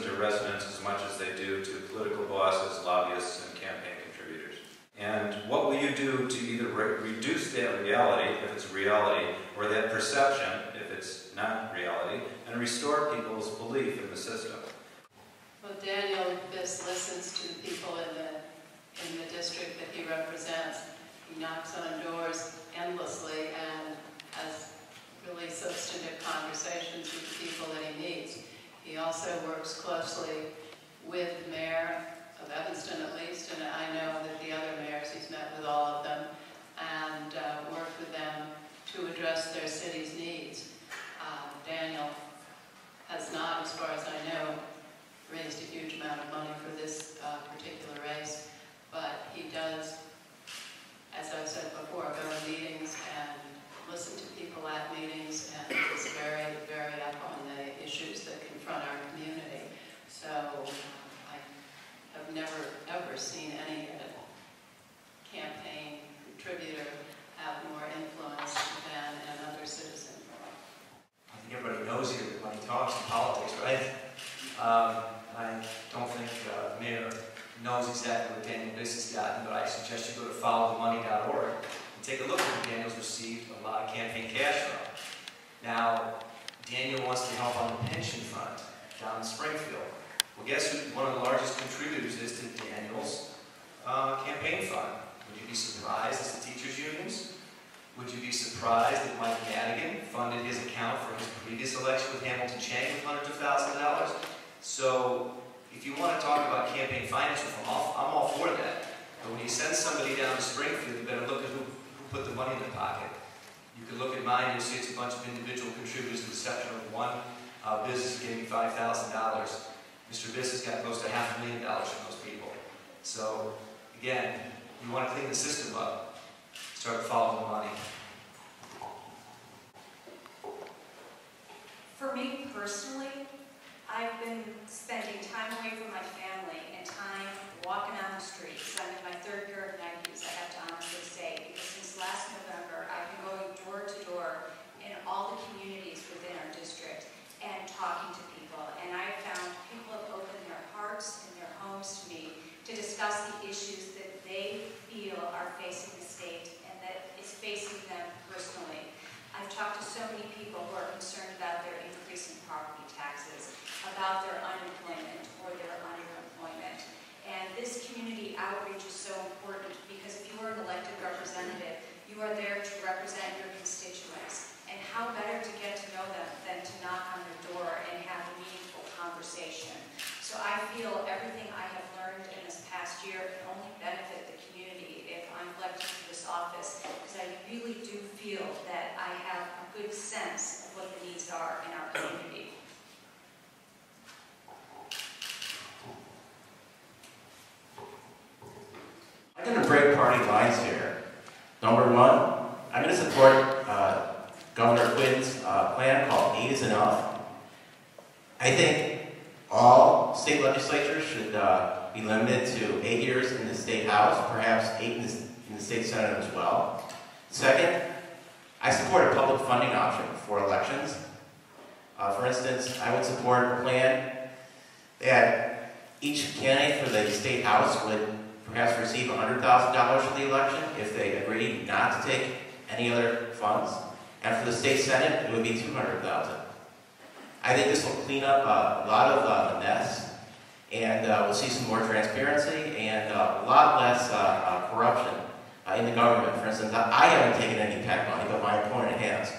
listen to residents as much as they do to political bosses, lobbyists, and campaign contributors. And what will you do to either reduce that reality, if it's reality, or that perception, if it's not reality, and restore people's belief in the system? Well, Daniel Biss listens to the people in the district that he represents. He knocks on doors endlessly and has really substantive conversations with the people that he meets. He also works closely with the mayor of Evanston, at least, and I know that the other mayors, he's met with all of them, and worked with them to address their city's needs. Daniel has not, as far as I know, raised a huge amount of money for this particular race, but he does, as I've said before, go to meetings and listen to people at meetings, and is very, very up on the issues that confront our community. So I have never, ever seen any campaign contributor have more influence than another citizen. I think everybody knows here that money talks in politics, right? I don't think the mayor knows exactly what Daniel Biss has gotten, but I suggest you go to followthemoney.org and take a look at what Daniel's received a lot of campaign cash from. Now, Daniel wants to help on the pension fund down in Springfield. Well, guess who one of the largest contributors is to Daniel's campaign fund? Would you be surprised it's the teachers' unions? Would you be surprised that Mike Madigan funded his account for his previous election with Hamilton Chang with hundreds of thousands of dollars? So, if you want to talk about campaign finance reform, I'm all for that. But when you send somebody down to Springfield, you better look at who put the money in their pocket. You can look at mine, you'll see it's a bunch of individual contributors, with the exception of one business gave me $5,000. Mr. Biss has got close to $500,000 from those people. So, again, you want to clean the system up, start following the money. For me personally, I've been spending time away from my family and time walking on the streets. I'm in my third pair of Nikes, I have to honestly say, because since last November, I've been going door to door in all the communities within our district and talking to people. And I found people have opened their hearts and their homes to me to discuss the issues that they feel are facing the state and that is facing them personally. I've talked to so many people who are concerned about their increase in property taxes, about their unemployment or their underemployment. And this community outreach is so important because if you are an elected representative, you are there to represent your constituents. And how better to get to know them than to knock on their door and have a meaningful conversation. So I feel everything I have learned in this past year can only benefit the community if I'm elected to this office, because I really do feel that I have a good sense of what the needs are in our community. I'm going to break party lines here. Number one, I'm going to support Governor Quinn's plan called 8 is Enough. I think all state legislatures should be limited to 8 years in the state house, perhaps 8 in the state senate as well. Second, I support a public funding option for elections. For instance, I would support a plan that each candidate for the state house would perhaps receive $100,000 for the election if they agree not to take any other funds. And for the state senate, it would be $200,000. I think this will clean up a lot of the mess, and we'll see some more transparency and a lot less corruption in the government. For instance, I haven't taken any PAC money, but my opponent has.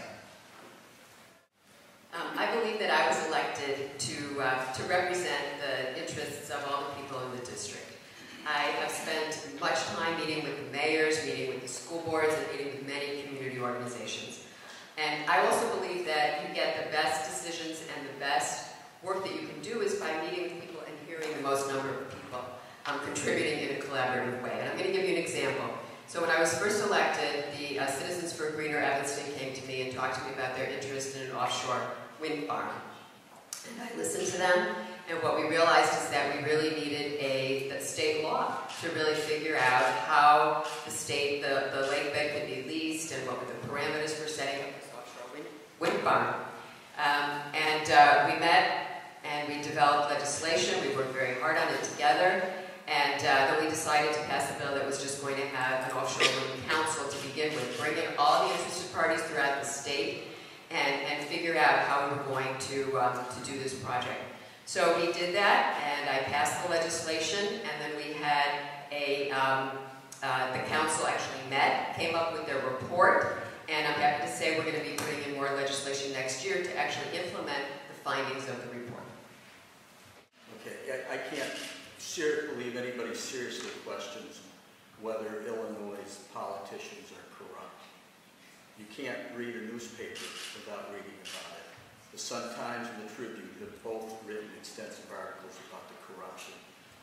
I believe that I was elected to represent the interests of all the people in the district. I have spent much time meeting with the mayors, meeting with the school boards, and meeting with many community organizations. And I also believe that you get the best decisions and the best work that you can do is by meeting with people and hearing the most number of people contributing in a collaborative way. And I'm going to give you an example. So when I was first elected, the Citizens for Greener Evanston came to me and talked to me about their interest in an offshore wind farm. And I listened to them, and what we realized is that we really needed a state law to really figure out how the lake bed could be leased and what were the parameters for setting up this offshore wind farm. We met, and and we developed legislation. We worked very hard on it together, and then we decided to pass a bill that was just going to have an offshore wind council to begin with, bring in all the interested parties throughout the state, and figure out how we were going to do this project. So we did that, and I passed the legislation, and then we had the council actually met, came up with their report, and I'm happy to say we're going to be putting in more legislation next year to actually implement the findings of the report. Okay, I can't believe anybody seriously questions whether Illinois' politicians are corrupt. You can't read a newspaper without reading about it. The Sun-Times and the Tribune have both written extensive articles about the corruption.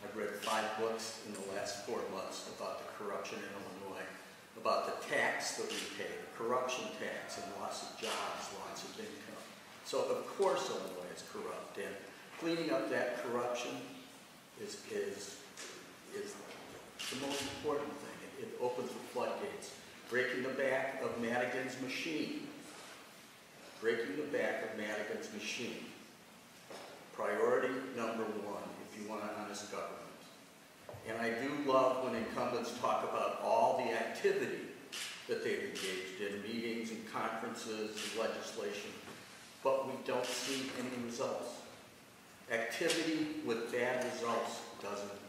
I've read 5 books in the last 4 months about the corruption in Illinois, about the tax that we pay, the corruption tax, and loss of jobs, loss of income. So of course Illinois is corrupt, and cleaning up that corruption is the most important thing. It opens the floodgates. Breaking the back of Madigan's machine. Breaking the back of Madigan's machine. Priority number 1 if you want an honest government. And I do love when incumbents talk about all the activity that they've engaged in, meetings and conferences and legislation, but we don't see any results. Activity with bad results doesn't